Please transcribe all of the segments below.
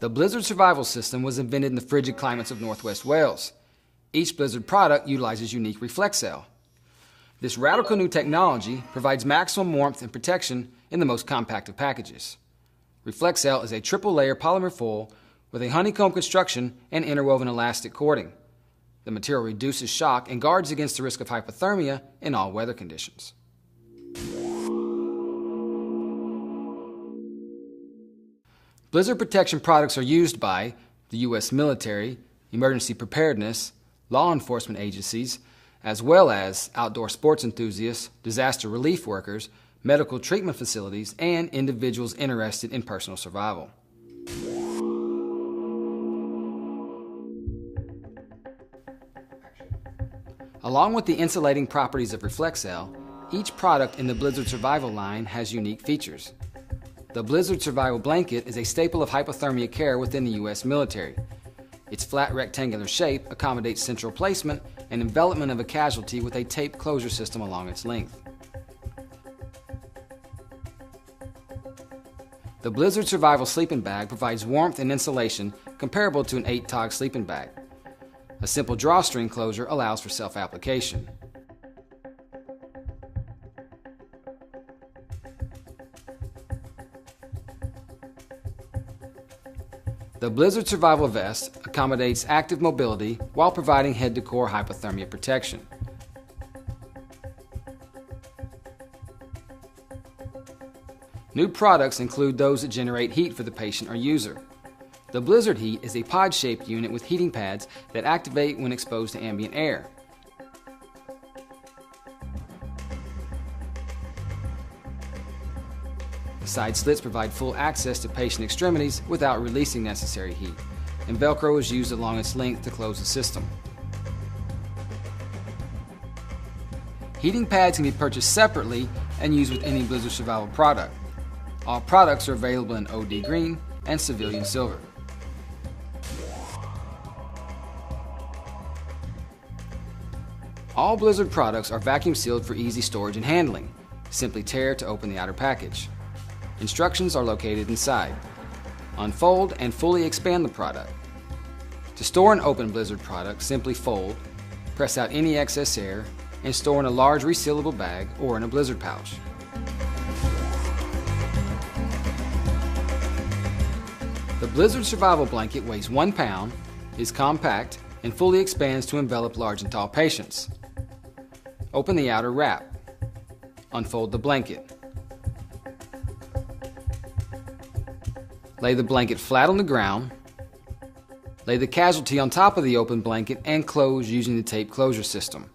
The Blizzard survival system was invented in the frigid climates of Northwest Wales. Each Blizzard product utilizes unique Reflexcell. This radical new technology provides maximum warmth and protection in the most compact of packages. Reflexcell is a triple-layer polymer foil with a honeycomb construction and interwoven elastic cording. The material reduces shock and guards against the risk of hypothermia in all weather conditions. Blizzard protection products are used by the U.S. military, emergency preparedness, law enforcement agencies, as well as outdoor sports enthusiasts, disaster relief workers, medical treatment facilities, and individuals interested in personal survival. Along with the insulating properties of Reflexcell, each product in the Blizzard Survival line has unique features. The Blizzard Survival Blanket is a staple of hypothermia care within the U.S. military. Its flat rectangular shape accommodates central placement and envelopment of a casualty with a tape closure system along its length. The Blizzard Survival Sleeping Bag provides warmth and insulation comparable to an 8-tog sleeping bag. A simple drawstring closure allows for self-application. The Blizzard Survival Vest accommodates active mobility while providing head-to-core hypothermia protection. New products include those that generate heat for the patient or user. The Blizzard Heat is a pod-shaped unit with heating pads that activate when exposed to ambient air. Side slits provide full access to patient extremities without releasing necessary heat, and Velcro is used along its length to close the system. Heating pads can be purchased separately and used with any Blizzard Survival product. All products are available in OD Green and Civilian Silver. All Blizzard products are vacuum sealed for easy storage and handling. Simply tear to open the outer package. Instructions are located inside. Unfold and fully expand the product. To store an open Blizzard product, simply fold, press out any excess air, and store in a large resealable bag or in a Blizzard pouch. The Blizzard Survival Blanket weighs 1 pound, is compact, and fully expands to envelop large and tall patients. Open the outer wrap. Unfold the blanket. Lay the blanket flat on the ground. Lay the casualty on top of the open blanket and close using the tape closure system.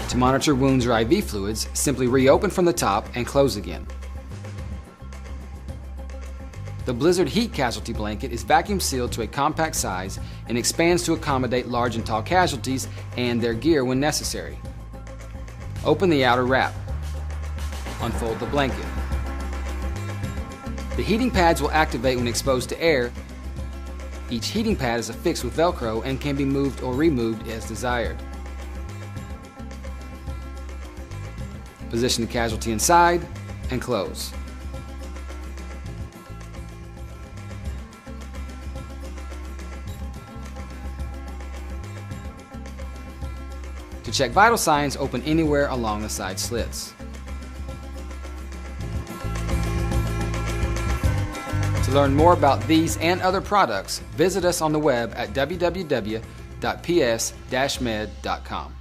To monitor wounds or IV fluids, simply reopen from the top and close again. The Blizzard Heat Casualty Blanket is vacuum sealed to a compact size and expands to accommodate large and tall casualties and their gear when necessary. Open the outer wrap. Unfold the blanket. The heating pads will activate when exposed to air. Each heating pad is affixed with Velcro and can be moved or removed as desired. Position the casualty inside and close. To check vital signs, open anywhere along the side slits. To learn more about these and other products, visit us on the web at www.ps-med.com.